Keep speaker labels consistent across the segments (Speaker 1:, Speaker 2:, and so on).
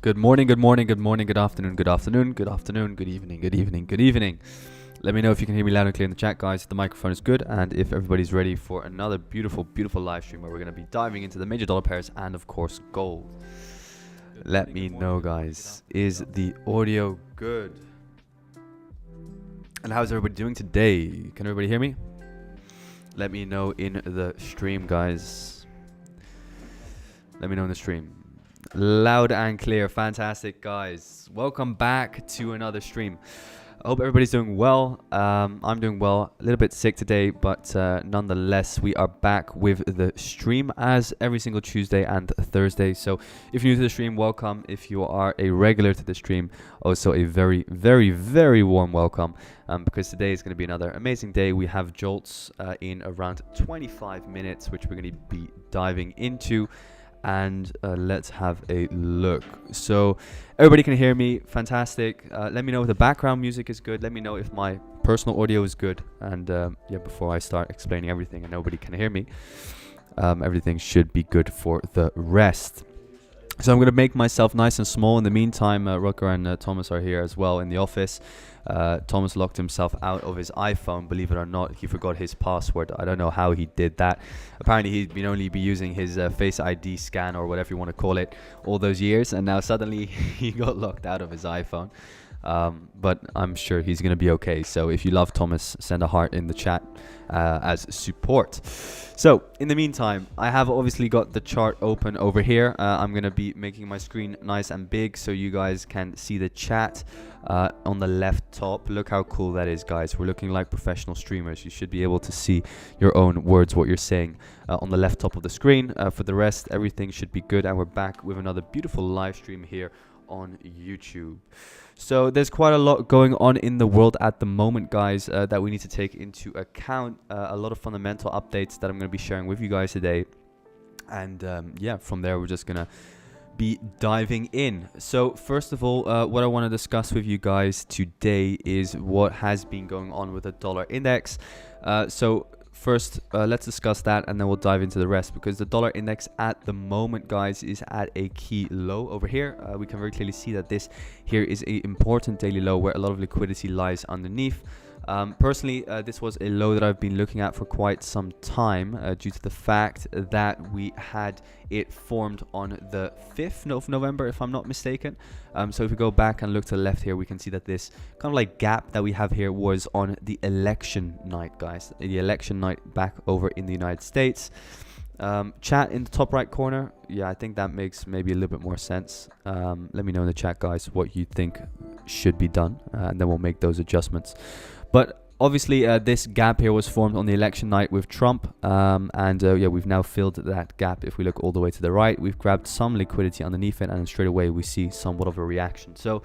Speaker 1: Good morning, good morning, good morning, good afternoon, good afternoon, good afternoon, good evening, good evening, good evening. Let me know if you can hear me loud and clear in the chat, guys, if the microphone is good, and if everybody's ready for another beautiful, beautiful live stream where we're going to be diving into the major dollar pairs and, of course, gold. Let me know, guys. Is the audio good? And how's everybody doing today? Can everybody hear me? Let me know in the stream, guys. Let me know in the stream. Loud and clear. Fantastic, guys. Welcome back to another stream. I hope everybody's doing well. I'm doing well. A little bit sick today, but nonetheless, we are back with the stream as every single Tuesday and Thursday. So if you're new to the stream, welcome. If you are a regular to the stream, also a very, very, very warm welcome, because today is going to be another amazing day. We have jolts in around 25 minutes, which we're going to be diving into. And let's have a look. So everybody can hear me. Fantastic. Let me know if the background music is good. Let me know if my personal audio is good. And yeah, before I start explaining everything and nobody can hear me, everything should be good for the rest. So I'm going to make myself nice and small. In the meantime, Rutger and Thomas are here as well in the office. Thomas locked himself out of his iPhone, believe it or not. He forgot his password. I don't know how he did that. Apparently he'd been only be using his Face ID scan or whatever you want to call it all those years, and now suddenly he got locked out of his iPhone. But I'm sure he's going to be okay. So if you love Thomas, send a heart in the chat as support. So in the meantime, I have obviously got the chart open over here. I'm going to be making my screen nice and big so you guys can see the chat on the left top. Look how cool that is, guys. We're looking like professional streamers. You should be able to see your own words, what you're saying on the left top of the screen. For the rest, everything should be good. And we're back with another beautiful live stream here on YouTube. So there's quite a lot going on in the world at the moment, guys, that we need to take into account. A lot of fundamental updates that I'm going to be sharing with you guys today. And yeah, from there, we're just going to be diving in. So first of all, what I want to discuss with you guys today is what has been going on with the dollar index. So first, let's discuss that and then we'll dive into the rest, because the dollar index at the moment, guys, is at a key low over here. We can very clearly see that this here is an important daily low where a lot of liquidity lies underneath. Personally, this was a low that I've been looking at for quite some time due to the fact that we had it formed on the 5th of November, if I'm not mistaken. So if we go back and look to the left here, we can see that this kind of like gap that we have here was on the election night, guys. The election night back over in the United States. Chat in the top right corner. Yeah, I think that makes maybe a little bit more sense. Let me know in the chat, guys, what you think should be done, and then we'll make those adjustments. But obviously, this gap here was formed on the election night with Trump, and yeah, we've now filled that gap. If we look all the way to the right, we've grabbed some liquidity underneath it, and straight away we see somewhat of a reaction. So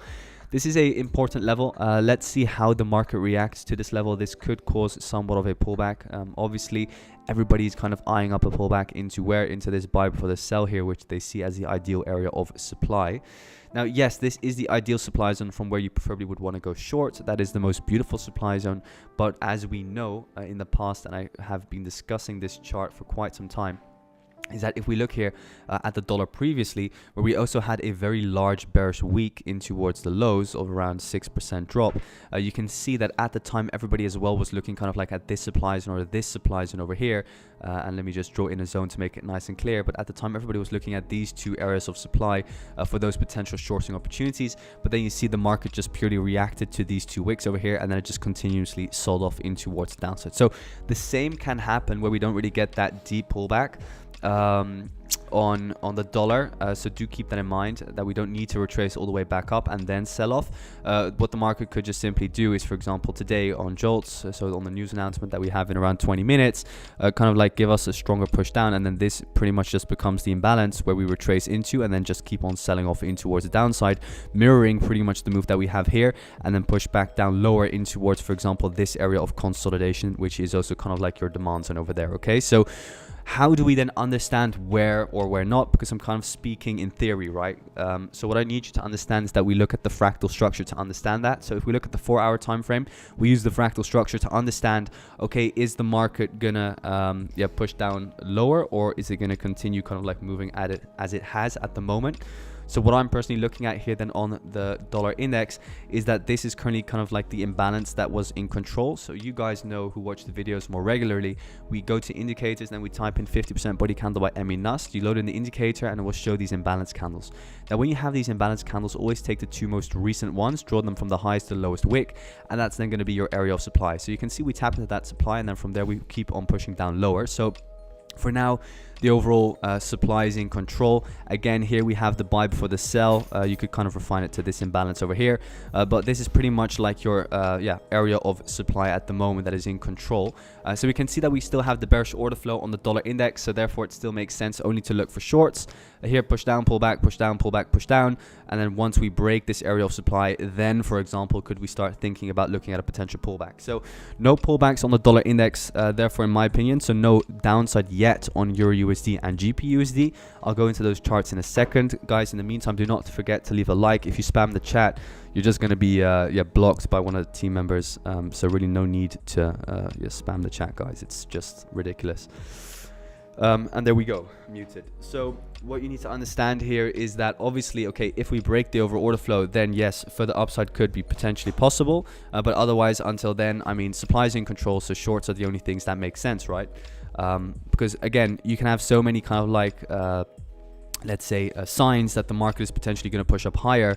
Speaker 1: this is a important level. Let's see how the market reacts to this level. This could cause somewhat of a pullback. Obviously, everybody's kind of eyeing up a pullback into where? Into this buy before the sell here, which they see as the ideal area of supply. Now, yes, this is the ideal supply zone from where you preferably would want to go short. That is the most beautiful supply zone. But as we know in the past, and I have been discussing this chart for quite some time, is that if we look here at the dollar previously, where we also had a very large bearish week in towards the lows of around 6% drop, you can see that at the time everybody as well was looking kind of like at this supply zone or this supply zone over here. And let me just draw in a zone to make it nice and clear. But at the time everybody was looking at these two areas of supply for those potential shorting opportunities. But then you see the market just purely reacted to these 2 wicks over here, and then it just continuously sold off in towards the downside. So the same can happen where we don't really get that deep pullback on the dollar, so do keep that in mind, that we don't need to retrace all the way back up and then sell off. What the market could just simply do is, for example, today on jolts, so on the news announcement that we have in around 20 minutes, kind of like give us a stronger push down, and then this pretty much just becomes the imbalance where we retrace into and then just keep on selling off in towards the downside, mirroring pretty much the move that we have here, and then push back down lower in towards, for example, this area of consolidation, which is also kind of like your demand zone over there. Okay, so how do we then understand where or where not? Because I'm kind of speaking in theory, right? So what I need you to understand is that we look at the fractal structure to understand that. So if we look at the 4-hour time frame, we use the fractal structure to understand, okay, is the market gonna push down lower, or is it gonna continue kind of like moving at it as it has at the moment? So what I'm personally looking at here then on the dollar index is that this is currently kind of like the imbalance that was in control. So you guys know who watch the videos more regularly, we go to indicators and then we type in 50% body candle by Emmy Nust. You load in the indicator and it will show these imbalance candles. Now when you have these imbalance candles, always take the two most recent ones, draw them from the highest to the lowest wick, and that's then going to be your area of supply. So you can see we tap into that supply and then from there we keep on pushing down lower. So for now, the overall supply is in control. Again, here we have the buy before the sell. You could kind of refine it to this imbalance over here, but this is pretty much like your area of supply at the moment that is in control. So we can see that we still have the bearish order flow on the dollar index, so therefore it still makes sense only to look for shorts. Here, push down, pull back, push down, pull back, push down, and then once we break this area of supply, then for example could we start thinking about looking at a potential pullback. So no pullbacks on the dollar index, therefore in my opinion, so no downside yet on Euro USD and GBP USD. I'll go into those charts in a second, guys. In the meantime, do not forget to leave a like. If you spam the chat, you're just going to be blocked by one of the team members, so really no need to spam the chat, guys. It's just ridiculous. And there we go, muted. So what you need to understand here is that obviously, okay, if we break the overall order flow, then yes, further upside could be potentially possible, but otherwise until then, I mean, supply is in control, so shorts are the only things that make sense, right? Because again, you can have so many kind of like let's say signs that the market is potentially going to push up higher,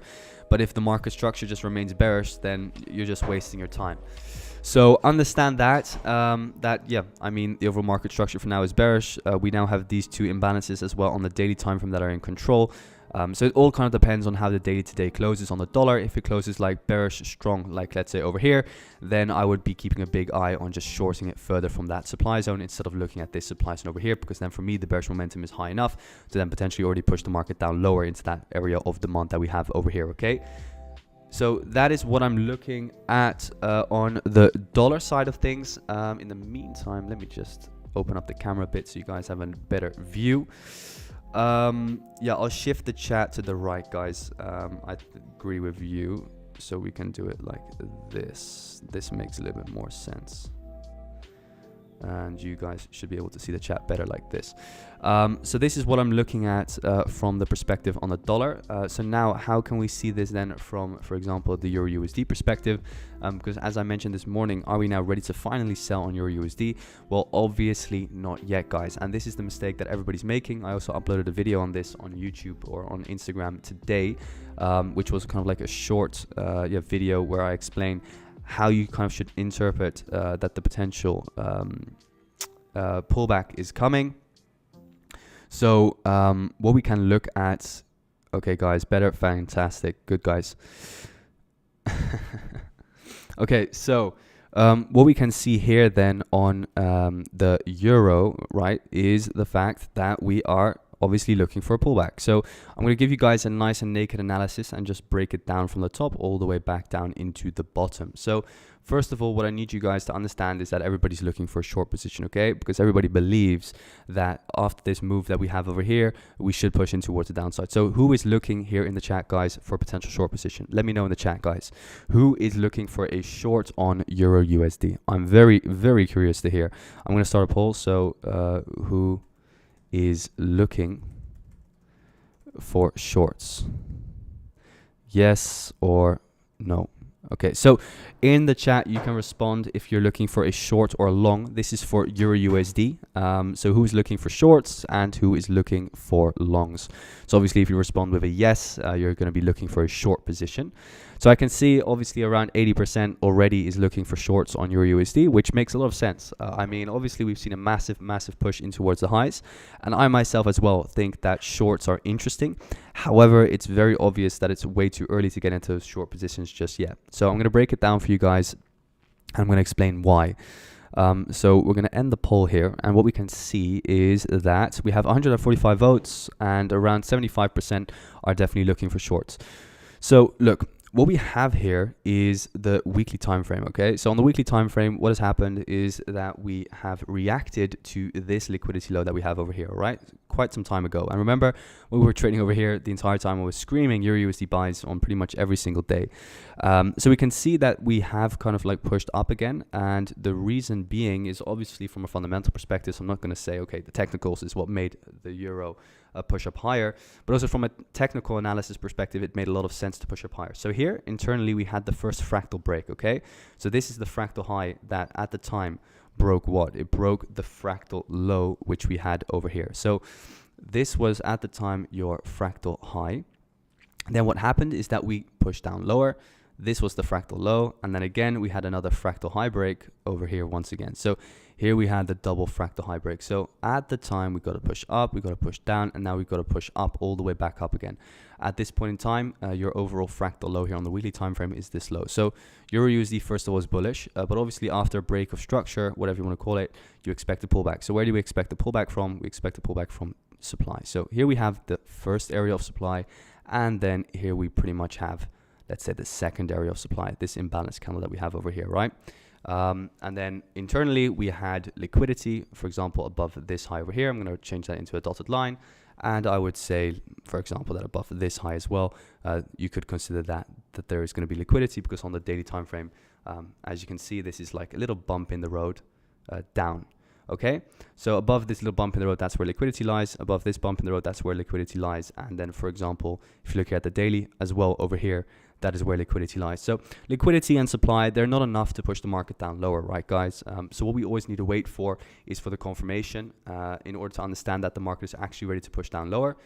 Speaker 1: but if the market structure just remains bearish, then you're just wasting your time. So understand that, I mean, the overall market structure for now is bearish. We now have these two imbalances as well on the daily time frame that are in control. So it all kind of depends on how the daily today closes on the dollar. If it closes like bearish strong, like let's say over here, then I would be keeping a big eye on just shorting it further from that supply zone instead of looking at this supply zone over here, because then for me the bearish momentum is high enough to then potentially already push the market down lower into that area of demand that we have over here. Okay, so that is what I'm looking at on the dollar side of things. In the meantime, let me just open up the camera a bit so you guys have a better view. Yeah, I'll shift the chat to the right, guys. I agree with you, so we can do it like this. This makes a little bit more sense, and you guys should be able to see the chat better like this. So this is what I'm looking at from the perspective on the dollar. So now how can we see this then from, for example, the Euro USD perspective? Because as I mentioned this morning, are we now ready to finally sell on Euro USD? Well, obviously not yet, guys. And this is the mistake that everybody's making. I also uploaded a video on this on YouTube or on Instagram today, which was kind of like a short video where I explain how you kind of should interpret that the potential pullback is coming. So what we can look at, okay guys, better, fantastic, good guys. Okay, so what we can see here then on the euro, right, is the fact that we are obviously looking for a pullback. So I'm going to give you guys a nice and naked analysis and just break it down from the top all the way back down into the bottom. So first of all, what I need you guys to understand is that everybody's looking for a short position, okay? Because everybody believes that after this move that we have over here, we should push in towards the downside. So who is looking here in the chat, guys, for a potential short position? Let me know in the chat, guys. Who is looking for a short on Euro USD? I'm very, very curious to hear. I'm going to start a poll. So who is looking for shorts? Yes or no? Okay, so in the chat you can respond if you're looking for a short or a long. This is for Euro USD. So who's looking for shorts and who is looking for longs? So obviously if you respond with a yes, you're going to be looking for a short position. So I can see obviously around 80% already is looking for shorts on Euro USD, which makes a lot of sense. I mean, obviously we've seen a massive push in towards the highs, and I myself as well think that shorts are interesting. However, it's very obvious that it's way too early to get into those short positions just yet. So I'm going to break it down for you guys, and I'm going to explain why. So we're going to end the poll here, and what we can see is that we have 145 votes and around 75% are definitely looking for shorts. So look, what we have here is the weekly time frame. Okay, so on the weekly time frame, what has happened is that we have reacted to this liquidity low that we have over here, right? quite some time ago. And remember, when we were trading over here, the entire time I was screaming Euro USD buys on pretty much every single day. So we can see that we have kind of like pushed up again. And the reason being is obviously from a fundamental perspective. So I'm not going to say, okay, the technicals is what made the euro push up higher, but also from a technical analysis perspective, it made a lot of sense to push up higher. So here internally, we had the first fractal break. Okay, so this is the fractal high that at the time broke what? It broke the fractal low, which we had over here. So this was at the time your fractal high. Then what happened is that we pushed down lower. This was the fractal low, and then again we had another fractal high break over here once again. So here we had the double fractal high break. So at the time we got to push up, we got to push down, and now we've got to push up all the way back up again. At this point in time, your overall fractal low here on the weekly time frame is this low. So Euro USD first of all is bullish, but obviously after a break of structure, whatever you want to call it, you expect a pullback. So where do we expect the pullback from? We expect a pullback from supply. So here we have the first area of supply, and then here we pretty much have, let's say, the second area of supply, this imbalance candle that we have over here, right? And then internally we had liquidity, for example, above this high over here. I'm going to change that into a dotted line, and I would say, for example, that above this high as well, you could consider that there is going to be liquidity, because on the daily time frame, as you can see, this is like a little bump in the road down. Okay, so above this little bump in the road, that's where liquidity lies. Above this bump in the road, that's where liquidity lies. And then, for example, if you look at the daily as well over here, that is where liquidity lies. So liquidity and supply, they're not enough to push the market down lower, right, guys? So what we always need to wait for is for the confirmation in order to understand that the market is actually ready to push down lower.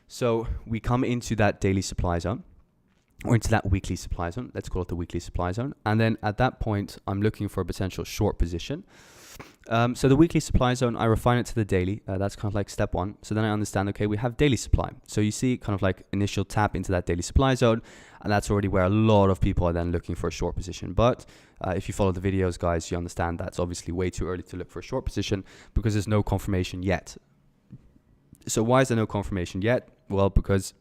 Speaker 1: So we come into that daily supply zone, or into that weekly supply zone. Let's call it the weekly supply zone. And then at that point, I'm looking for a potential short position. So the weekly supply zone, I refine it to the daily. That's kind of like step one. So then I understand, okay, we have daily supply. So you see kind of like initial tap into that daily supply zone. And that's already where a lot of people are then looking for a short position. But if you follow the videos, guys, you understand that's obviously way too early to look for a short position, because there's no confirmation yet. So why is there no confirmation yet? Well, because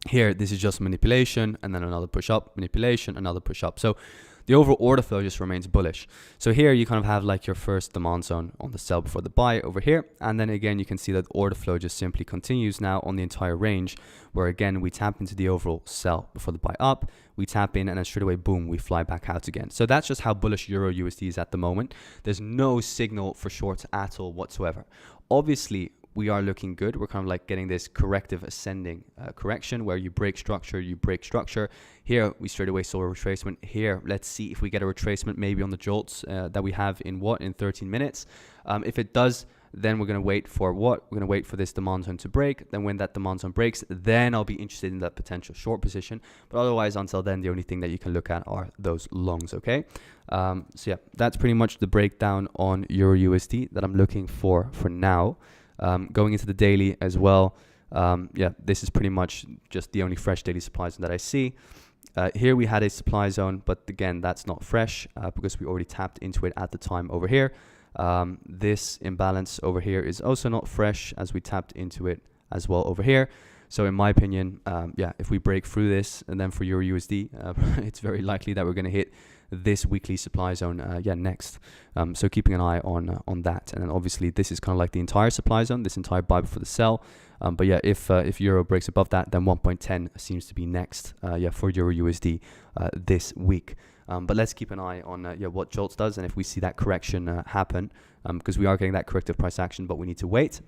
Speaker 1: here, this is just manipulation, and then another push up, manipulation, another push up. So the overall order flow just remains bullish. So here you kind of have like your first demand zone on the sell before the buy over here. And then again, you can see that order flow just simply continues now on the entire range, where again, we tap into the overall sell before the buy up, we tap in, and then straight away, boom, we fly back out again. So that's just how bullish Euro USD is at the moment. There's no signal for shorts at all whatsoever. Obviously, we are looking good. We're kind of like getting this corrective ascending correction where you break structure, Here, we straight away saw a retracement. Here, let's see if we get a retracement maybe on the jolts that we have in 13 minutes. If it does, then we're going to wait for what? We're going to wait for this demand zone to break. Then when that demand zone breaks, then I'll be interested in that potential short position. But otherwise, until then, the only thing that you can look at are those longs, okay? So yeah, that's pretty much the breakdown on Euro USD that I'm looking for now. Going into the daily as well, yeah, this is pretty much just the only fresh daily supply zone that I see. Here we had a supply zone, but again, that's not fresh because we already tapped into it at the time over here. This imbalance over here is also not fresh, as we tapped into it as well over here. So in my opinion, yeah, if we break through this, and then for Euro USD, it's very likely that we're going to hit this weekly supply zone next. So keeping an eye on that. And then obviously this is kind of like the entire supply zone, this entire buy before the sell. But yeah, if euro breaks above that, then 1.10 seems to be next for Euro USD this week. But let's keep an eye on what Jolts does, and if we see that correction happen, because we are getting that corrective price action, but we need to wait.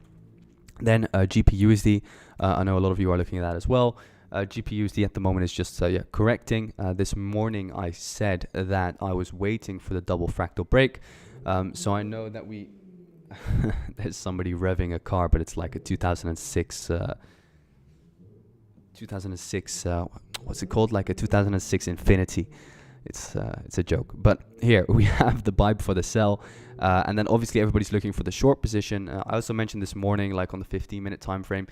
Speaker 1: Then GBP USD, I know a lot of you are looking at that as well. GBP USD at the moment is just correcting. This morning I said that I was waiting for the double fractal break. So I know that we there's somebody revving a car, but it's like a 2006 what's it called, like a 2006 Infinity. It's a joke. But here we have the buy before the sell, and then obviously everybody's looking for the short position. I also mentioned this morning, like on the 15-minute time frame,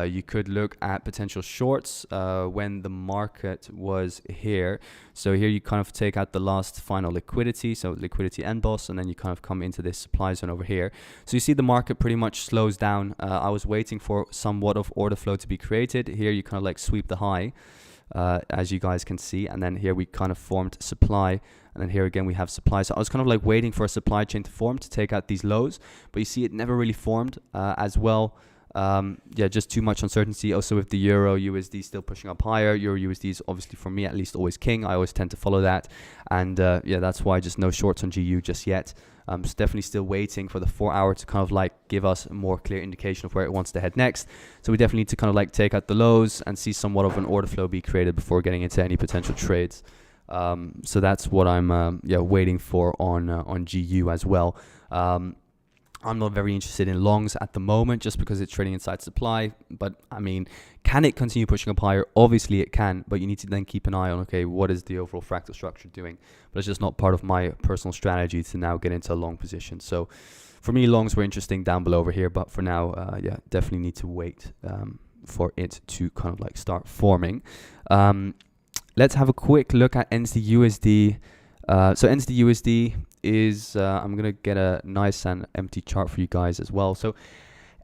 Speaker 1: you could look at potential shorts when the market was here. So here you kind of take out the last final liquidity, so liquidity end boss, and then you kind of come into this supply zone over here. So you see the market pretty much slows down. I was waiting for somewhat of order flow to be created. Here you kind of like sweep the high, as you guys can see, and then here we kind of formed supply, and then here again we have supply. So I was kind of like waiting for a supply chain to form to take out these lows, but you see it never really formed as well. Yeah, just too much uncertainty. Also with the Euro USD still pushing up higher. Euro USD is obviously, for me at least, always king. I always tend to follow that. And yeah, that's why just no shorts on GU just yet. So definitely still waiting for the 4 hour to kind of like give us a more clear indication of where it wants to head next. So we definitely need to kind of like take out the lows and see somewhat of an order flow be created before getting into any potential trades. So that's what I'm waiting for on GU as well. I'm not very interested in longs at the moment just because it's trading inside supply. But I mean, can it continue pushing up higher? Obviously it can, but you need to then keep an eye on, okay, what is the overall fractal structure doing? But it's just not part of my personal strategy to now get into a long position. So for me, longs were interesting down below over here, but for now, yeah, definitely need to wait for it to kind of like start forming. Let's have a quick look at NZD USD. So NZD USD is, I'm going to get a nice and empty chart for you guys as well. So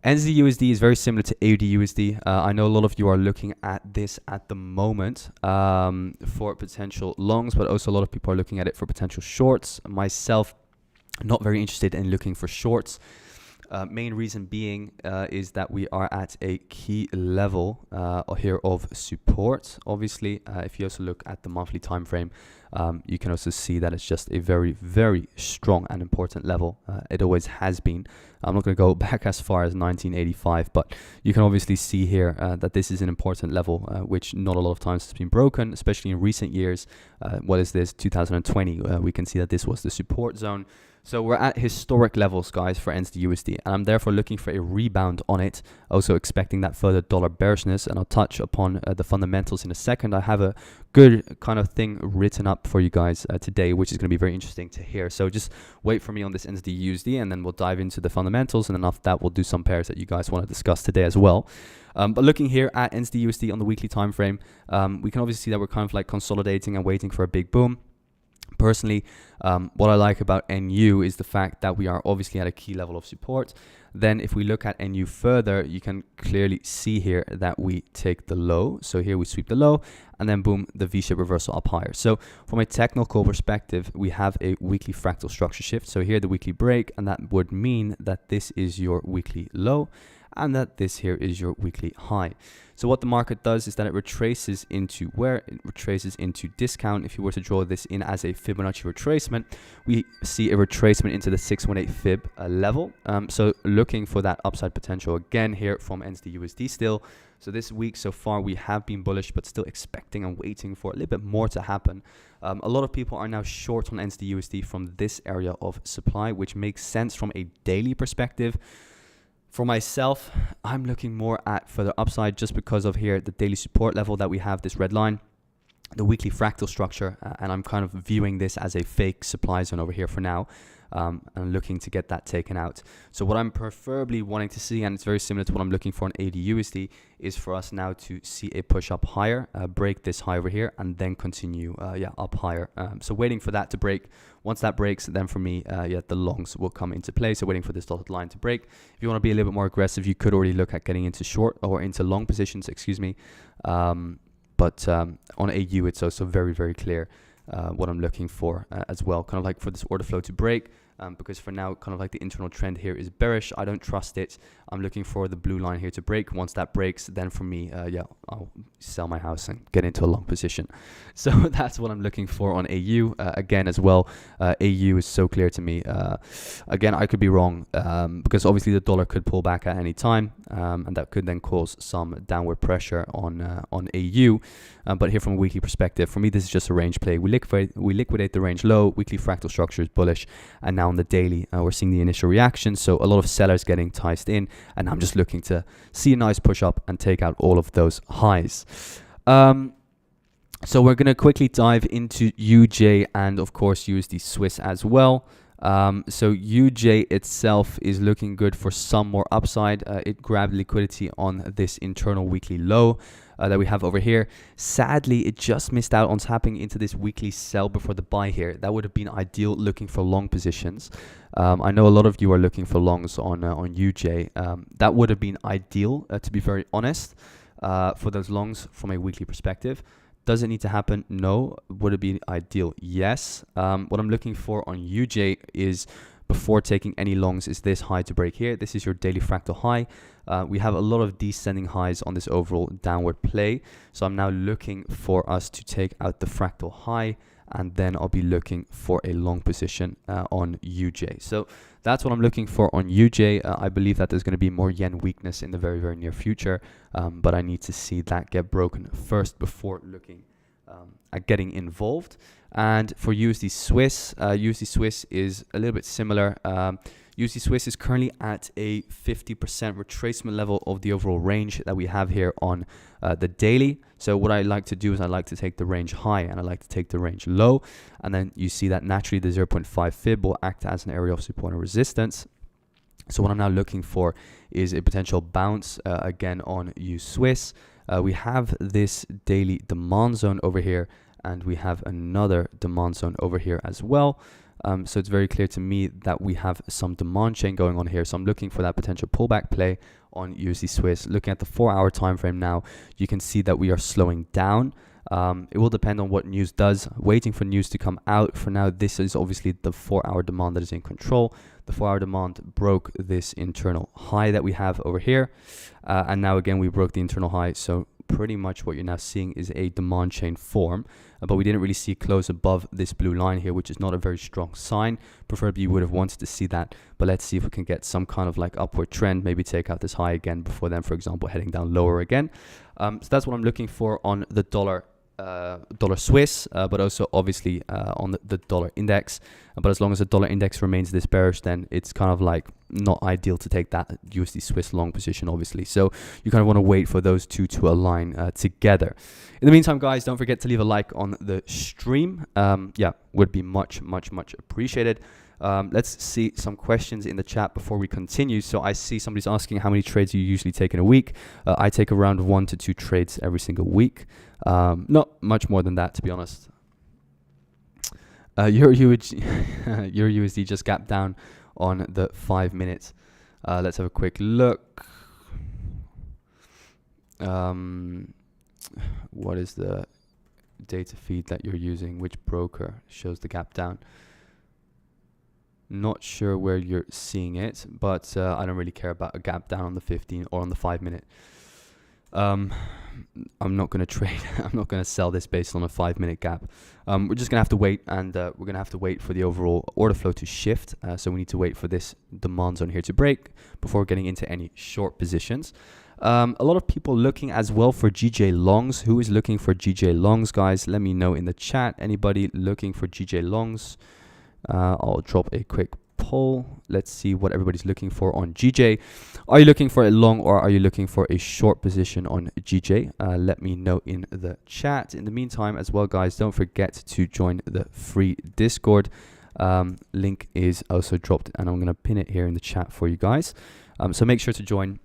Speaker 1: NZD USD is very similar to AUD USD. I know a lot of you are looking at this at the moment for potential longs, but also a lot of people are looking at it for potential shorts. Myself, not very interested in looking for shorts. Main reason being is that we are at a key level here of support. Obviously, if you also look at the monthly time frame, you can also see that it's just a very, very strong and important level. It always has been. I'm not going to go back as far as 1985, but you can obviously see here that this is an important level, which not a lot of times has been broken, especially in recent years. What is this? 2020. We can see that this was the support zone. So we're at historic levels, guys, for NZD USD, and I'm therefore looking for a rebound on it. Also expecting that further dollar bearishness, and I'll touch upon the fundamentals in a second. I have a good kind of thing written up for you guys today, which is going to be very interesting to hear. So just wait for me on this NZD USD, and then we'll dive into the fundamentals, and then after that, we'll do some pairs that you guys want to discuss today as well. But looking here at NZD USD on the weekly time frame, we can obviously see that we're kind of like consolidating and waiting for a big boom. Personally, what I like about NU is the fact that we are obviously at a key level of support. Then if we look at NU further, you can clearly see here that we take the low. So here we sweep the low and then boom, the V-shape reversal up higher. So from a technical perspective, we have a weekly fractal structure shift. So here the weekly break, and that would mean that this is your weekly low and that this here is your weekly high. So what the market does is that it retraces into where? It retraces into discount. If you were to draw this in as a Fibonacci retracement, we see a retracement into the 618 fib level. So looking for that upside potential again here from NZD USD still. So this week so far we have been bullish, but still expecting and waiting for a little bit more to happen. A lot of people are now short on NZD USD from this area of supply, which makes sense from a daily perspective. For myself, I'm looking more at further upside just because of here the daily support level that we have, this red line, the weekly fractal structure, and I'm kind of viewing this as a fake supply zone over here for now, and looking to get that taken out. So what I'm preferably wanting to see, and it's very similar to what I'm looking for in AUD USD, is for us now to see a push up higher, break this high over here, and then continue up higher. So waiting for that to break. Once that breaks, then for me, the longs will come into play. So waiting for this dotted line to break. If you want to be a little bit more aggressive, you could already look at getting into short or into long positions, excuse me. But on AU, it's also very, very clear what I'm looking for as well. Kind of like for this order flow to break. Because for now, kind of like the internal trend here is bearish. I don't trust it. I'm looking for the blue line here to break. Once that breaks, then for me, I'll sell my house and get into a long position. So that's what I'm looking for on AU. Again, as well, AU is so clear to me. Again, I could be wrong because obviously the dollar could pull back at any time, and that could then cause some downward pressure on AU. But here from a weekly perspective, for me, this is just a range play. We liquidate the range low. Weekly fractal structure is bullish, and now on the daily, we're seeing the initial reaction. So a lot of sellers getting ticed in, and I'm just looking to see a nice push up and take out all of those highs. So we're going to quickly dive into UJ and of course USD Swiss as well. So UJ itself is looking good for some more upside. It grabbed liquidity on this internal weekly low that we have over here. Sadly, it just missed out on tapping into this weekly sell before the buy here. That would have been ideal looking for long positions. I know a lot of you are looking for longs on UJ. That would have been ideal, to be very honest, for those longs from a weekly perspective. Does it need to happen? No. Would it be ideal? Yes. What I'm looking for on UJ is before taking any longs is this high to break here. This is your daily fractal high. We have a lot of descending highs on this overall downward play. So I'm now looking for us to take out the fractal high, and then I'll be looking for a long position on UJ. So that's what I'm looking for on UJ. I believe that there's going to be more yen weakness in the very, very near future, but I need to see that get broken first before looking at getting involved. And for USD Swiss is a little bit similar. USD Swiss is currently at a 50% retracement level of the overall range that we have here on the daily. So what I like to do is I like to take the range high and I like to take the range low. And then you see that naturally the 0.5 fib will act as an area of support and resistance. So what I'm now looking for is a potential bounce again on US Swiss. We have this daily demand zone over here, and we have another demand zone over here as well. So it's very clear to me that we have some demand chain going on here. So I'm looking for that potential pullback play on USD Swiss. Looking at the 4-hour time frame now, you can see that we are slowing down. It will depend on what news does. Waiting for news to come out. For now, this is obviously the 4-hour demand that is in control. The 4-hour demand broke this internal high that we have over here. And now again, we broke the internal high. So pretty much what you're now seeing is a demand chain form, but we didn't really see close above this blue line here, which is not a very strong sign. Preferably you would have wanted to see that, but let's see if we can get some kind of like upward trend, maybe take out this high again before then, for example, heading down lower again. So that's what I'm looking for on the dollar Swiss, but also obviously on the dollar index. But as long as the dollar index remains this bearish, then it's kind of like not ideal to take that USD Swiss long position, obviously. So you kind of want to wait for those two to align together. In the meantime, guys, don't forget to leave a like on the stream. Yeah, would be much appreciated. Let's see some questions in the chat before we continue. So I see somebody's asking how many trades you usually take in a week. I take around 1 to 2 trades every single week. Not much more than that, to be honest. Your USD just gapped down on the 5 minutes. Let's have a quick look. What is the data feed that you're using? Which broker shows the gap down? Not sure where you're seeing it, but I don't really care about a gap down on the 15 or on the 5 minute. I'm not going to trade. I'm not going to sell this based on a 5 minute gap. We're just going to have to wait, and we're going to have to wait for the overall order flow to shift. So we need to wait for this demand zone here to break before getting into any short positions. A lot of people looking as well for GJ longs. Who is looking for GJ longs, guys? Let me know in the chat. Anybody looking for GJ longs? I'll drop a quick poll. Let's see what everybody's looking for on GJ. Are you looking for a long or are you looking for a short position on GJ? Let me know in the chat. In the meantime as well, guys, don't forget to join the free Discord. Link is also dropped and I'm going to pin it here in the chat for you guys. So make sure to join.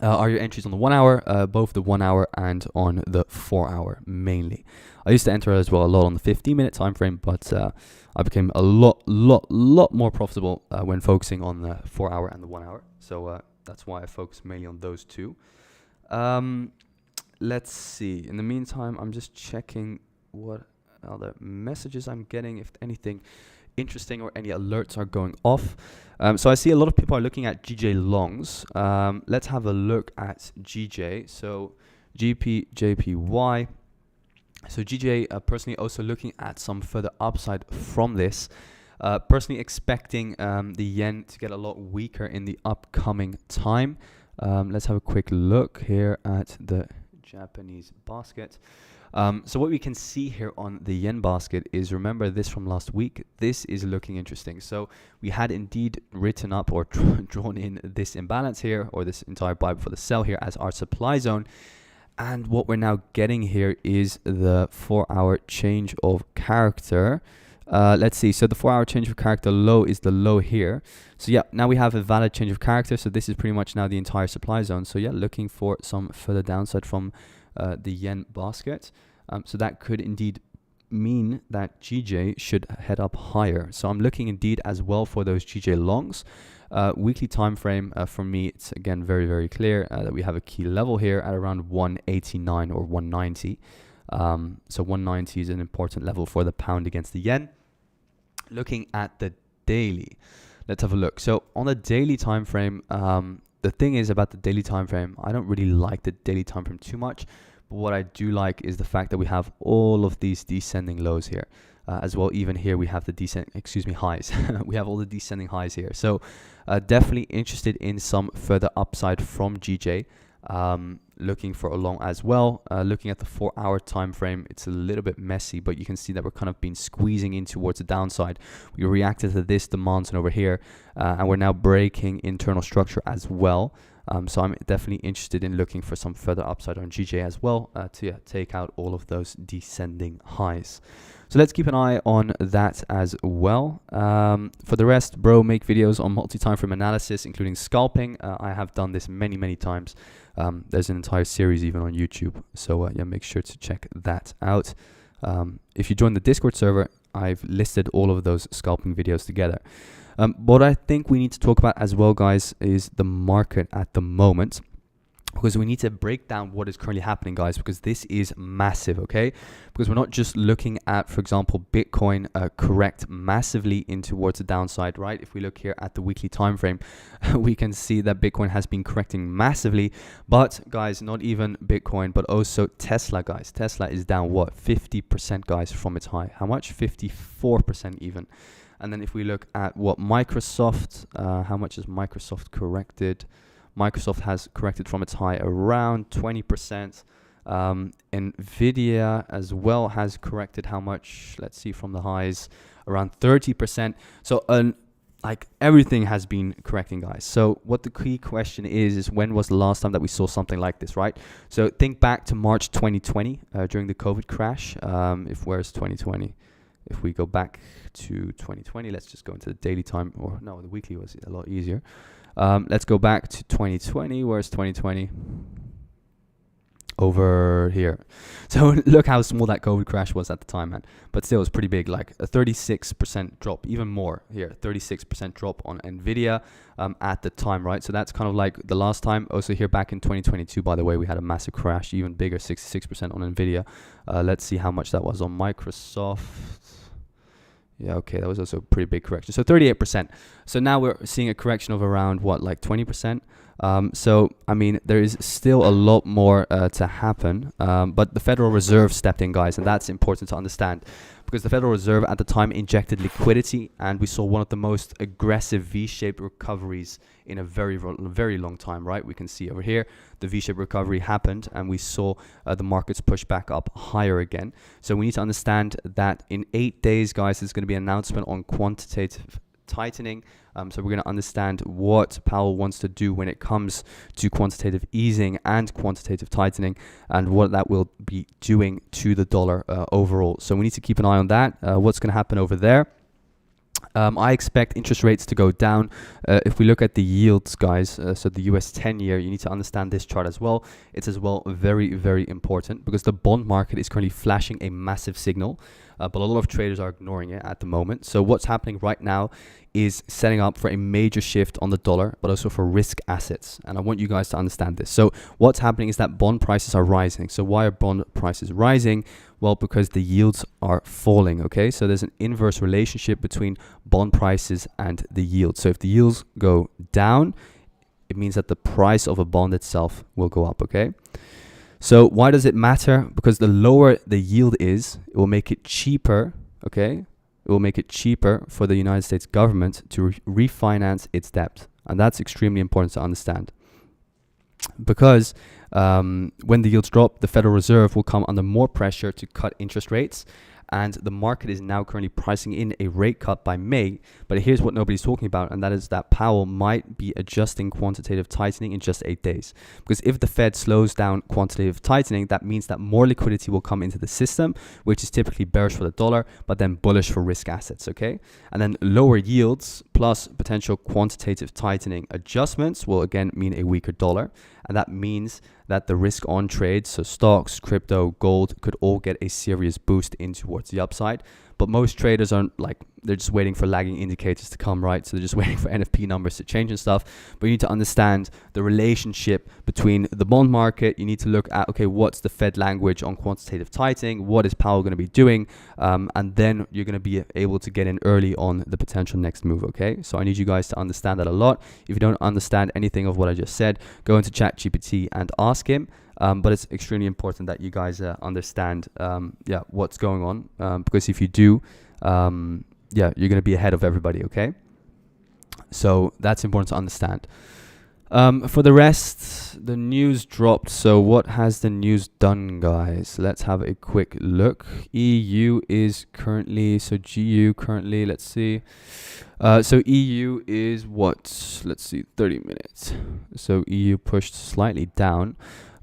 Speaker 1: Are your entries on the 1 hour, both the 1 hour and on the 4 hour mainly? I used to enter as well a lot on the 15-minute time frame, but I became a lot more profitable when focusing on the 4 hour and the 1 hour. So that's why I focus mainly on those two. Let's see. In the meantime, I'm just checking what other messages I'm getting, if anything interesting or any alerts are going off. So I see a lot of people are looking at GJ longs. Let's have a look at GJ. So GBP JPY. So GJ, personally also looking at some further upside from this. Personally expecting the yen to get a lot weaker in the upcoming time. Let's have a quick look here at the Japanese basket. So what we can see here on the yen basket is, remember this from last week, this is looking interesting. So we had indeed written up or drawn in this imbalance here, or this entire buy before the sell here as our supply zone. And what we're now getting here is the 4 hour change of character. Let's see. So the 4 hour change of character low is the low here. So yeah, now we have a valid change of character. So this is pretty much now the entire supply zone. So yeah, looking for some further downside from the yen basket. So that could indeed mean that GJ should head up higher. So I'm looking indeed as well for those GJ longs. Weekly time frame for me, it's again very clear that we have a key level here at around 189 or 190. So 190 is an important level for the pound against the yen. Looking at the daily. let's have a look. So on the daily time frame, the thing is about the daily time frame, I don't really like the daily time frame too much, but what I do like is the fact that we have all of these descending lows here. As well, even here we have the highs. We have all the descending highs here. So definitely interested in some further upside from GJ. Looking for a long as well. Looking at the 4-hour time frame, it's a little bit messy, but you can see that we're kind of been squeezing in towards the downside. We reacted to this demand zone over here, and we're now breaking internal structure as well. So I'm definitely interested in looking for some further upside on GJ as well to take out all of those descending highs. So let's keep an eye on that as well. For the rest, bro, make videos on multi-time frame analysis, including scalping. I have done this many times. There's an entire series even on YouTube. So yeah, make sure to check that out. If you join the Discord server, I've listed all of those scalping videos together. What I think we need to talk about as well, guys, is the market at the moment, because we need to break down what is currently happening, guys, because this is massive, okay? Because we're not just looking at, for example, Bitcoin correct massively in towards the downside, right? If we look here at the weekly time frame, we can see that Bitcoin has been correcting massively. But guys, not even Bitcoin, but also Tesla, guys. Tesla is down what? 50%, guys, from its high. How much? 54% even. And then if we look at what Microsoft, how much is Microsoft corrected? Microsoft has corrected from its high around 20%. Nvidia as well has corrected how much? Let's see, from the highs around 30%. So like everything has been correcting, guys. So what the key question is when was the last time that we saw something like this, right? So think back to March 2020 during the COVID crash. Where's 2020? If we go back to 2020, let's just go into the daily time, or no, the weekly was a lot easier. Let's go back to 2020. Where's 2020? Over here. So look how small that COVID crash was at the time, man. But still, it's pretty big, like a 36% drop, even more here, 36% drop on Nvidia at the time, right? So that's kind of like the last time. Also here back in 2022, by the way, we had a massive crash, even bigger, 66% on Nvidia. Let's see how much that was on Microsoft. Yeah, okay, that was also a pretty big correction. So 38%. So now we're seeing a correction of around, what, like 20%? So, I mean, there is still a lot more to happen. But the Federal Reserve stepped in, guys, and that's important to understand. Because the Federal Reserve at the time injected liquidity, and we saw one of the most aggressive V-shaped recoveries in a very long time, right? We can see over here, the V-shaped recovery happened, and we saw the markets push back up higher again. So we need to understand that in 8 days, guys, there's going to be an announcement on quantitative tightening. So we're going to understand what Powell wants to do when it comes to quantitative easing and quantitative tightening, and what that will be doing to the dollar overall. So we need to keep an eye on that. What's going to happen over there? I expect interest rates to go down. If we look at the yields, guys, so the US 10-year, you need to understand this chart as well. It's as well very important, because the bond market is currently flashing a massive signal, but a lot of traders are ignoring it at the moment. So what's happening right now is setting up for a major shift on the dollar, but also for risk assets. And I want you guys to understand this. So what's happening is that bond prices are rising. So why are bond prices rising? Well, because the yields are falling, okay? So there's an inverse relationship between bond prices and the yield. So if the yields go down, it means that the price of a bond itself will go up, okay? So why does it matter? Because the lower the yield is, it will make it cheaper, okay? It will make it cheaper for the United States government to refinance its debt. And that's extremely important to understand. Because when the yields drop, the Federal Reserve will come under more pressure to cut interest rates. And the market is now currently pricing in a rate cut by May. But here's what nobody's talking about, and that is that Powell might be adjusting quantitative tightening in just 8 days. Because if the Fed slows down quantitative tightening, that means that more liquidity will come into the system, which is typically bearish for the dollar, but then bullish for risk assets, okay? And then lower yields plus potential quantitative tightening adjustments will again mean a weaker dollar. And that means that the risk on trades, so stocks, crypto, gold, could all get a serious boost in towards the upside. but most traders aren't like, they're just waiting for lagging indicators to come, right? So they're just waiting for NFP numbers to change and stuff. But you need to understand the relationship between the bond market. You need to look at, okay, what's the Fed language on quantitative tightening? What is Powell going to be doing? And then you're going to be able to get in early on the potential next move, okay? So I need you guys to understand that a lot. If you don't understand anything of what I just said, go into ChatGPT and ask him. But it's extremely important that you guys understand what's going on, because if you do, you're going to be ahead of everybody, okay? So that's important to understand. For the rest, the news dropped. So what has the news done, guys? Let's have a quick look. EU is currently, so GU currently, let's see. So EU is what? Let's see, 30 minutes. So EU pushed slightly down.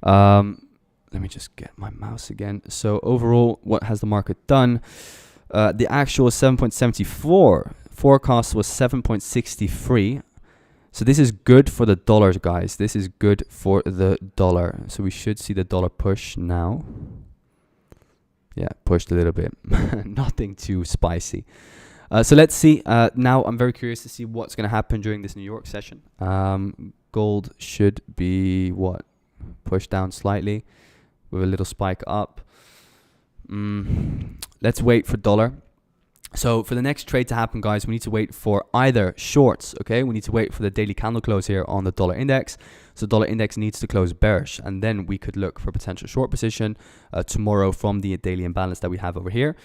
Speaker 1: Let me just get my mouse again. So overall, what has the market done? The actual 7.74 forecast was 7.63. So this is good for the dollar, guys. This is good for the dollar. So we should see the dollar push now. Yeah, pushed a little bit. Nothing too spicy. So let's see. Now I'm very curious to see what's going to happen during this New York session. Gold should be what? Pushed down slightly with a little spike up. Let's wait for dollar. So for the next trade to happen, guys, we need to wait for either shorts, okay? We need to wait for the daily candle close here on the dollar index. So dollar index needs to close bearish, and then we could look for potential short position tomorrow from the daily imbalance that we have over here.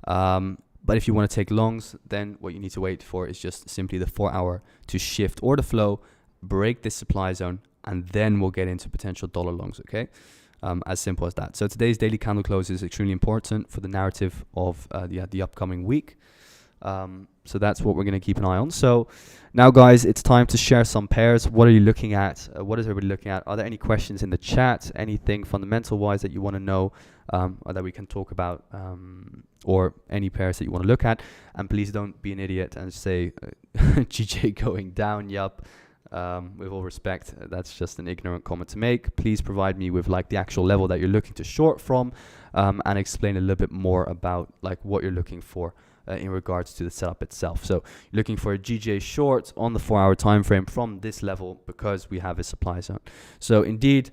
Speaker 1: But if you want to take longs, then what you need to wait for is just simply the 4 hour to shift order flow, break this supply zone, and then we'll get into potential dollar longs, okay? As simple as that. So today's daily candle close is extremely important for the narrative of the upcoming week. So that's what we're going to keep an eye on. So now, guys, it's time to share some pairs. What are you looking at? What is everybody looking at? Are there any questions in the chat? Anything fundamental-wise that you want to know or that we can talk about, or any pairs that you want to look at? And please don't be an idiot and say GJ going down. Yup. With all respect, that's just an ignorant comment to make. Please provide me with like the actual level that you're looking to short from, and explain a little bit more about like what you're looking for in regards to the setup itself. So you're looking for a GJ short on the 4 hour time frame from this level because we have a supply zone. So indeed,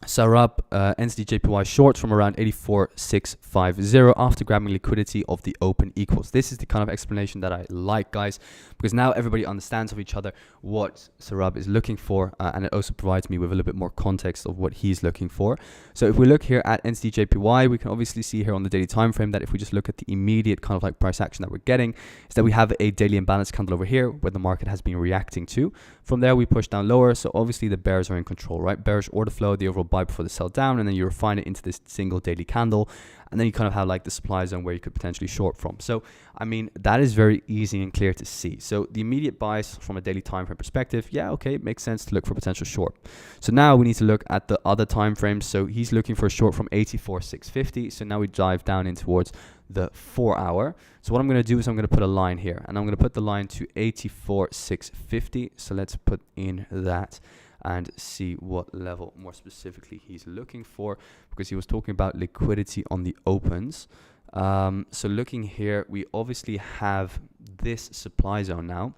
Speaker 1: Sarab USD JPY short from around 84.650 after grabbing liquidity of the open equals. This is the kind of explanation that I like, guys, because now everybody understands of each other what Sarab is looking for, and it also provides me with a little bit more context of what he's looking for. So if we look here at USD JPY, we can obviously see here on the daily time frame that if we just look at the immediate kind of like price action that we're getting, is that we have a daily imbalance candle over here where the market has been reacting to. From there, we push down lower, so obviously the bears are in control, right? Bearish order flow, the overall buy before the sell down, and then you refine it into this single daily candle, and then you kind of have like the supply zone where you could potentially short from. So I mean, that is very easy and clear to see. So the immediate buys from a daily time frame perspective, yeah, okay, it makes sense to look for potential short. So now we need to look at the other time frames. So he's looking for a short from 84.650. So now we dive down in towards the 4 hour. So what I'm going to do is I'm going to put a line here, and I'm going to put the line to 84.650. So let's put in that and see what level more specifically he's looking for, because he was talking about liquidity on the opens. So looking here, we obviously have this supply zone now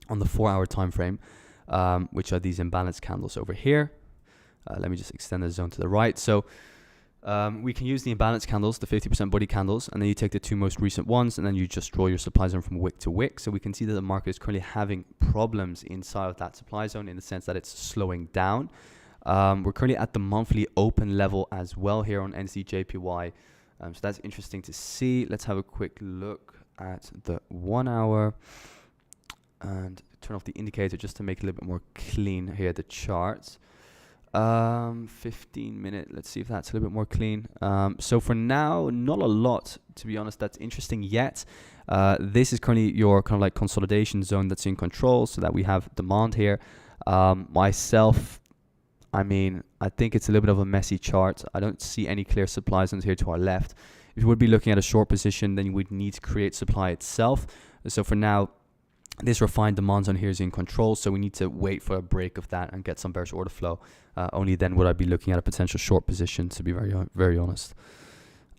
Speaker 1: on the 4 hour time frame, which are these imbalance candles over here. Let me just extend the zone to the right. So we can use the imbalance candles, the 50% body candles, and then you take the two most recent ones, and then you just draw your supply zone from wick to wick. So we can see that the market is currently having problems inside of that supply zone in the sense that it's slowing down. We're currently at the monthly open level as well here on USD JPY. So that's interesting to see. Let's have a quick look at the 1 hour and turn off the indicator just to make it a little bit more clean here, the charts. 15 minute, let's see if that's a little bit more clean. So for now, not a lot, to be honest, that's interesting yet. This is currently your kind of like consolidation zone that's in control, so that we have demand here. Myself, I mean, I think it's a little bit of a messy chart. I don't see any clear supply zones here to our left. If you would be looking at a short position, then you would need to create supply itself. So for now, this refined demand zone here is in control, so we need to wait for a break of that and get some bearish order flow. Only then would I be looking at a potential short position, to be very honest.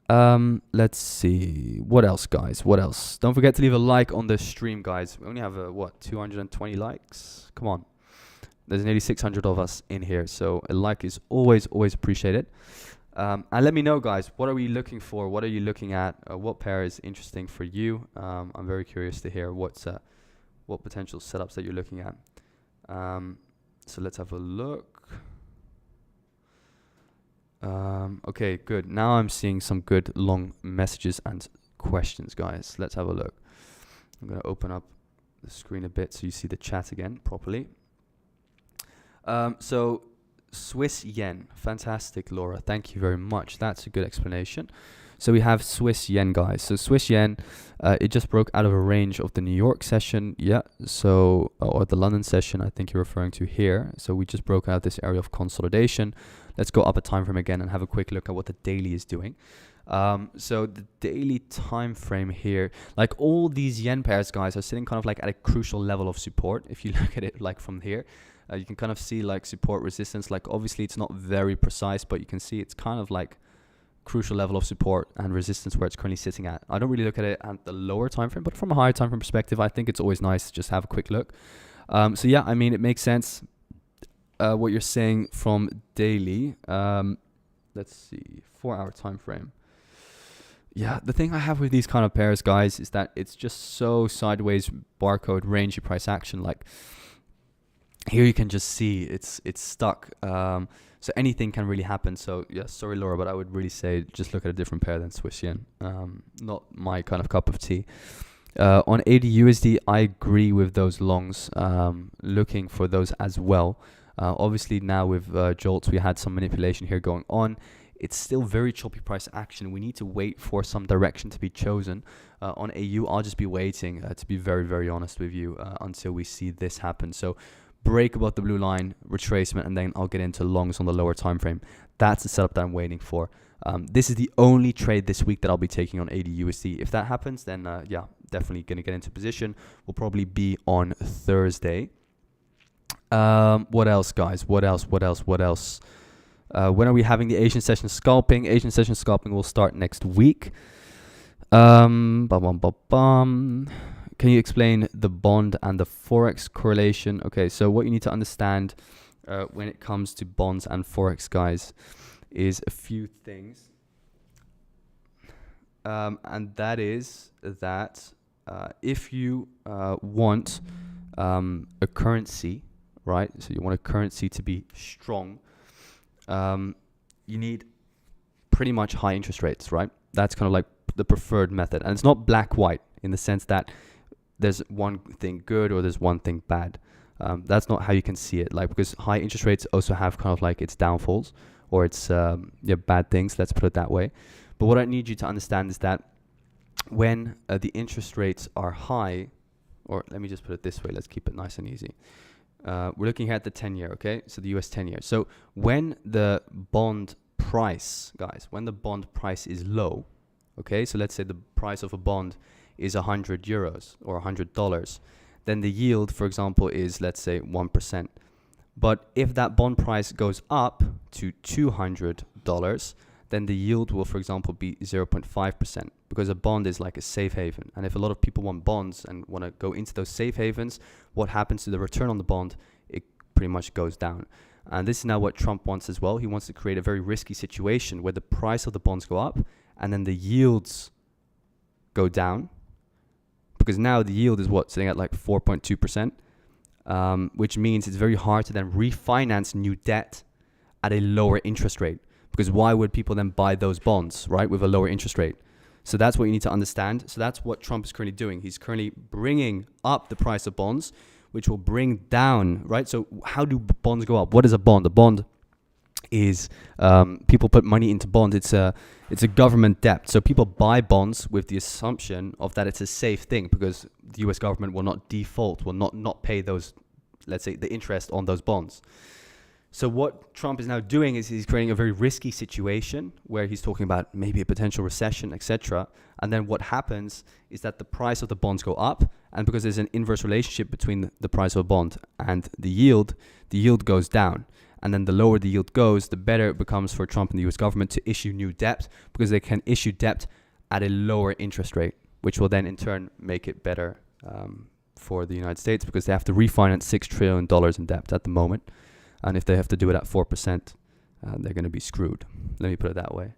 Speaker 1: Let's see. What else, guys? What else? Don't forget to leave a like on the stream, guys. We only have, what, 220 likes? Come on. There's nearly 600 of us in here, so a like is always appreciated. And let me know, guys, what are we looking for? What are you looking at? What pair is interesting for you? I'm very curious to hear what potential setups that you're looking at. So let's have a look. Okay, good. Now I'm seeing some good long messages and questions, guys. Let's have a look. I'm going to open up the screen a bit so you see the chat again properly. So Swiss yen. Fantastic, Laura. Thank you very much. That's a good explanation. So we have Swiss yen, guys. So Swiss yen, it just broke out of a range of the New York session. Yeah. So, or the London session, I think you're referring to here. So we just broke out this area of consolidation. Let's go up a time frame again and have a quick look at what the daily is doing. So the daily time frame here, like all these yen pairs, guys, are sitting kind of like at a crucial level of support. If you look at it like from here, you can kind of see like support resistance. Like obviously it's not very precise, but you can see it's kind of like crucial level of support and resistance where it's currently sitting at. I don't really look at it at the lower time frame, but from a higher time frame perspective, I think it's always nice to just have a quick look. So yeah, I mean, it makes sense what you're saying from daily. Let's see, 4-hour time frame. Yeah, the thing I have with these kind of pairs, guys, is that it's just so sideways barcode rangy price action. Like here you can just see it's stuck. So anything can really happen. So yeah, sorry, Laura, but I would really say just look at a different pair than Swiss yen. Not my kind of cup of tea. On AD USD, I agree with those longs. Looking for those as well. Obviously now with jolts, we had some manipulation here going on. It's still very choppy price action. We need to wait for some direction to be chosen. On AU, I'll just be waiting, to be very, very honest with you, until we see this happen. So break above the blue line, retracement, and then I'll get into longs on the lower time frame. That's the setup that I'm waiting for. This is the only trade this week that I'll be taking on AD USD. If that happens, then yeah, definitely going to get into position. We'll probably be on Thursday. What else, guys? What else? When are we having the Asian session scalping? Asian session scalping will start next week. Can you explain the bond and the Forex correlation? Okay, so what you need to understand when it comes to bonds and Forex, guys, is a few things. And that is that if you want a currency, right? So you want a currency to be strong, you need pretty much high interest rates, right? That's kind of like the preferred method. And it's not black-white in the sense that there's one thing good or there's one thing bad. That's not how you can see it, like, because high interest rates also have kind of like its downfalls or its bad things, let's put it that way. But what I need you to understand is that when the interest rates are high, or let me just put it this way, let's keep it nice and easy. We're looking here at the 10-year, okay? So the US 10-year. So when the bond price, guys, when the bond price is low, okay? So let's say the price of a bond is 100 euros or $100. Then the yield, for example, is, let's say, 1%. But if that bond price goes up to $200, then the yield will, for example, be 0.5%, because a bond is like a safe haven. And if a lot of people want bonds and want to go into those safe havens, what happens to the return on the bond? It pretty much goes down. And this is now what Trump wants as well. He wants to create a very risky situation where the price of the bonds go up and then the yields go down, because now the yield is what, sitting at like 4.2%, which means it's very hard to then refinance new debt at a lower interest rate. Because why would people then buy those bonds, right, with a lower interest rate? So that's what you need to understand. So that's what Trump is currently doing. He's currently bringing up the price of bonds, which will bring down, right? So how do bonds go up? What is a bond? A bond is people put money into bonds. It's a government debt. So people buy bonds with the assumption of that it's a safe thing, because the US government will not default, will not pay those, let's say, the interest on those bonds. So what Trump is now doing is he's creating a very risky situation where he's talking about maybe a potential recession, etc. And then what happens is that the price of the bonds go up, and because there's an inverse relationship between the price of a bond and the yield goes down. And then the lower the yield goes, the better it becomes for Trump and the US government to issue new debt, because they can issue debt at a lower interest rate, which will then in turn make it better for the United States, because they have to refinance $6 trillion in debt at the moment. And if they have to do it at 4%, they're going to be screwed. Let me put it that way.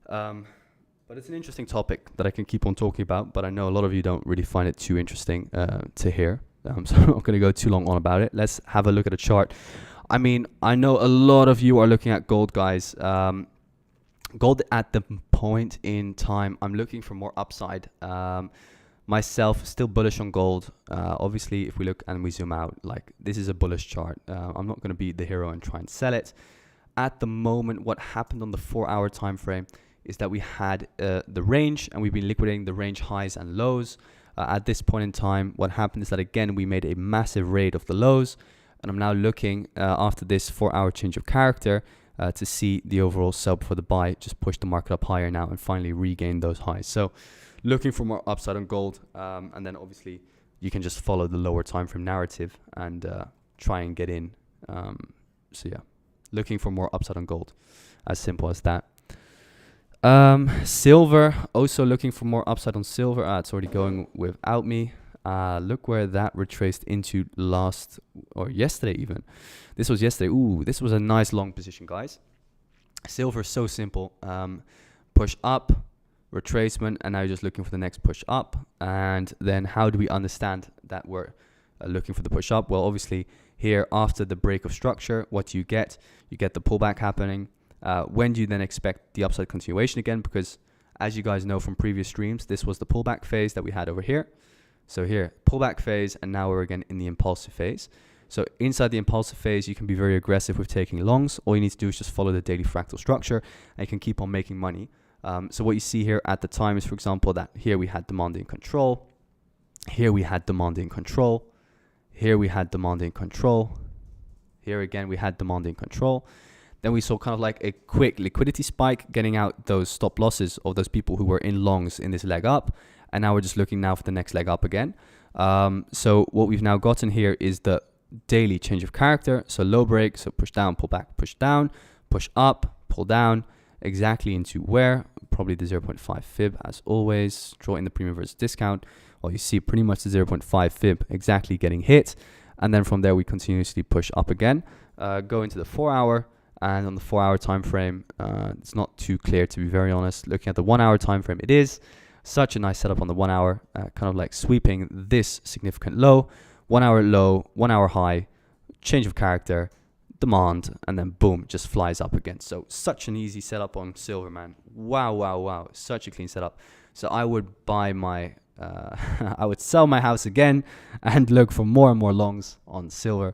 Speaker 1: But it's an interesting topic that I can keep on talking about, but I know a lot of you don't really find it too interesting to hear. So I'm not going to go too long on about it. Let's have a look at a chart. I mean, I know a lot of you are looking at gold, guys. Gold at the point in time, I'm looking for more upside. Myself, still bullish on gold. Obviously, if we look and we zoom out, like this is a bullish chart. I'm not going to be the hero and try and sell it. At the moment, what happened on the 4-hour time frame is that we had the range, and we've been liquidating the range highs and lows. At this point in time, what happened is that again we made a massive raid of the lows, and I'm now looking after this 4-hour change of character to see the overall sell before the buy just push the market up higher now and finally regain those highs. So looking for more upside on gold, and then obviously you can just follow the lower time frame narrative and try and get in. So yeah, looking for more upside on gold, as simple as that. Silver, also looking for more upside on silver. It's already going without me. Look where that retraced into yesterday even. This was yesterday. Ooh, this was a nice long position, guys. Silver is so simple. Push up, retracement, and now you're just looking for the next push up. And then how do we understand that we're looking for the push up? Well, obviously here after the break of structure, what do you get? You get the pullback happening. When do you then expect the upside continuation again? Because as you guys know from previous streams, this was the pullback phase that we had over here. So here, pullback phase, and now we're again in the impulsive phase. So inside the impulsive phase, you can be very aggressive with taking longs. All you need to do is just follow the daily fractal structure, and you can keep on making money. So what you see here at the time is, for example, that here we had demanding control. Here we had demanding control. Here we had demanding control. Here again, we had demanding control. Then we saw kind of like a quick liquidity spike, getting out those stop losses of those people who were in longs in this leg up. And now we're just looking now for the next leg up again. So what we've now gotten here is the daily change of character. So low break, so push down, pull back, push down, push up, pull down, exactly into where? Probably the 0.5 fib as always. Draw in the premium versus discount. Well, you see pretty much the 0.5 fib exactly getting hit. And then from there, we continuously push up again. Go into the 4-hour. And on the 4-hour time frame, it's not too clear, to be very honest. Looking at the 1-hour time frame, it is such a nice setup on the 1 hour, kind of like sweeping this significant low, 1 hour low, 1 hour high, change of character, demand, and then boom, just flies up again. So such an easy setup on silver, man. Wow, wow, wow. Such a clean setup. So I would buy my, I would sell my house again and look for more and more longs on silver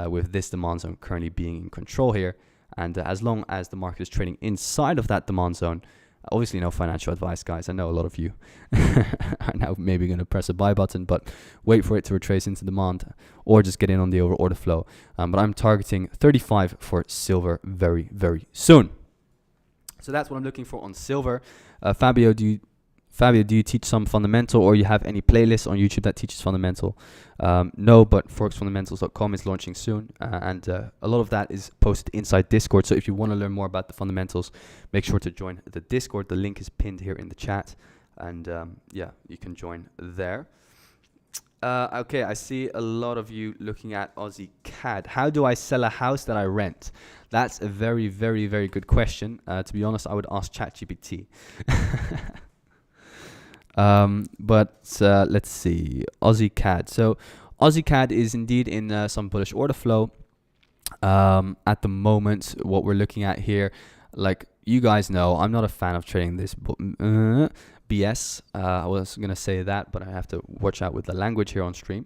Speaker 1: with this demand zone currently being in control here. And as long as the market is trading inside of that demand zone, obviously no financial advice, guys. I know a lot of you are now maybe going to press a buy button, but wait for it to retrace into demand or just get in on the over order flow. But I'm targeting 35 for silver very, very soon. So that's what I'm looking for on silver. Fabio, do you teach some fundamental, or you have any playlists on YouTube that teaches fundamental? No, but forexfundamentals.com is launching soon, and a lot of that is posted inside Discord. So if you want to learn more about the fundamentals, make sure to join the Discord. The link is pinned here in the chat, and yeah, you can join there. Okay, I see a lot of you looking at Aussie CAD. How do I sell a house that I rent? That's a very, very, very good question. To be honest, I would ask ChatGPT. But let's see, Aussie CAD. So Aussie CAD is indeed in some bullish order flow. At the moment, what we're looking at here, like you guys know, I'm not a fan of trading this BS. I was gonna say that, but I have to watch out with the language here on stream.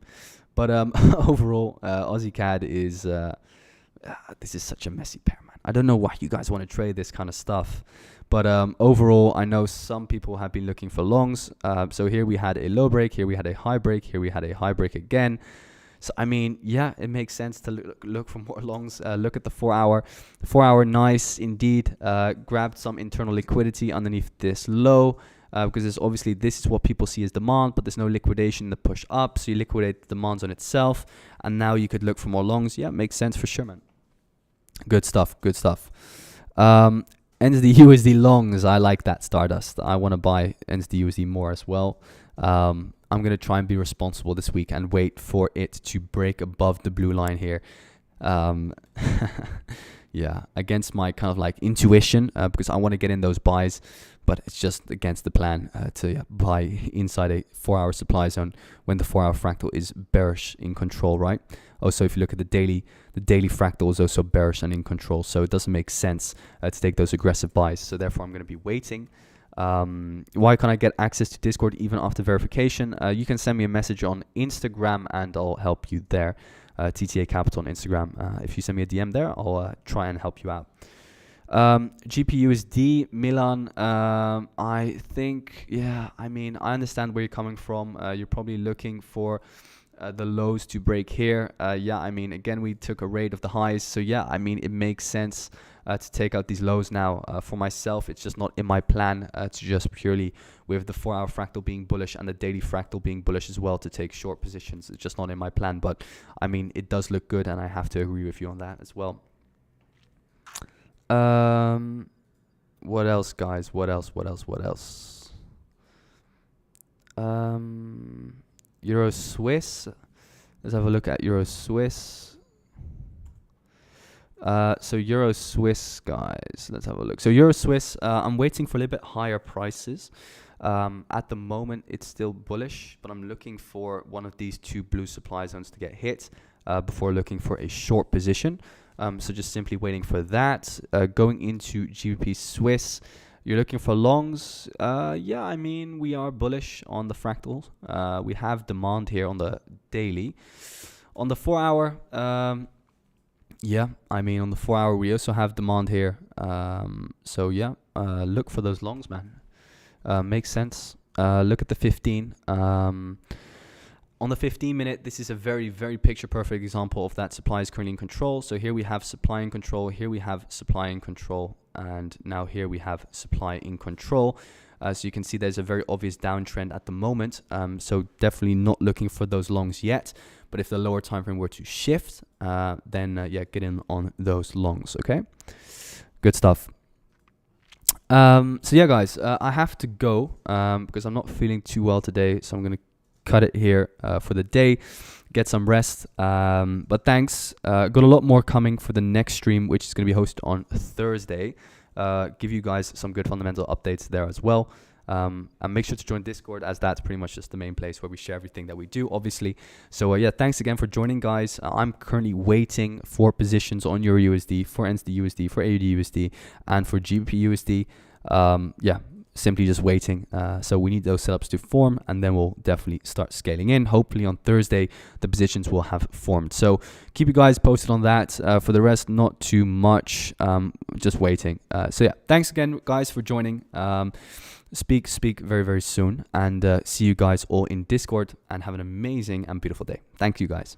Speaker 1: But overall, Aussie CAD is this is such a messy pair, man. I don't know why you guys want to trade this kind of stuff. But overall, I know some people have been looking for longs. So here we had a low break, here we had a high break, here we had a high break again. So, I mean, yeah, it makes sense to look for more longs. Look at the 4-hour. The 4-hour, nice indeed. Grabbed some internal liquidity underneath this low. Because there's obviously, this is what people see as demand, but there's no liquidation in the push up. So you liquidate the demands on itself. And now you could look for more longs. Yeah, makes sense for sure, man. Good stuff. Good stuff. NZD USD longs. I like that Stardust. I want to buy NZD USD more as well. I'm going to try and be responsible this week and wait for it to break above the blue line here. Yeah, against my kind of like intuition, because I want to get in those buys, but it's just against the plan to buy inside a 4-hour supply zone when the 4-hour fractal is bearish in control, right? Also, if you look at the daily fractal is also bearish and in control, so it doesn't make sense to take those aggressive buys. So therefore, I'm going to be waiting. Why can't I get access to Discord even after verification? You can send me a message on Instagram and I'll help you there. TTA Capital on Instagram. If you send me a DM there, I'll try and help you out. GBP USD Milan. I think, yeah, I mean, I understand where you're coming from. You're probably looking for the lows to break here. Yeah, I mean, again, we took a rate of the highs. So yeah, I mean, it makes sense to take out these lows now. For myself, it's just not in my plan to just purely with the 4-hour fractal being bullish and the daily fractal being bullish as well to take short positions. It's just not in my plan, but I mean, it does look good and I have to agree with you on that as well. What else, guys? What else? Euro Swiss. Let's have a look at Euro Swiss. So Euro Swiss, guys, let's have a look. So Euro Swiss, I'm waiting for a little bit higher prices. At the moment, it's still bullish, but I'm looking for one of these two blue supply zones to get hit before looking for a short position. So just simply waiting for that. Going into GBP Swiss, you're looking for longs. Yeah, I mean, we are bullish on the fractal. We have demand here on the daily. On the 4-hour, yeah, I mean, on the 4-hour, we also have demand here. So yeah, look for those longs, man. Makes sense. Look at the 15. On the 15-minute, this is a very, very picture-perfect example of that supply is currently in control. So here we have supply in control. Here we have supply in control. And now here we have supply in control. So you can see there's a very obvious downtrend at the moment. So definitely not looking for those longs yet. But if the lower time frame were to shift, then yeah, get in on those longs, okay? Good stuff. So yeah, guys, I have to go because I'm not feeling too well today. So I'm going to cut it here for the day, get some rest. But thanks. Got a lot more coming for the next stream, which is going to be hosted on Thursday. Give you guys some good fundamental updates there as well. And make sure to join Discord, as that's pretty much just the main place where we share everything that we do, obviously. So yeah, thanks again for joining, guys. I'm currently waiting for positions on Euro USD, for NZD USD, for AUD USD, and for GBP USD. Yeah, simply just waiting. So we need those setups to form, and then we'll definitely start scaling in. Hopefully on Thursday, the positions will have formed. So keep you guys posted on that. For the rest, not too much. Just waiting. So yeah, thanks again, guys, for joining. Speak very, very soon, and see you guys all in Discord, and have an amazing and beautiful day. Thank you, guys.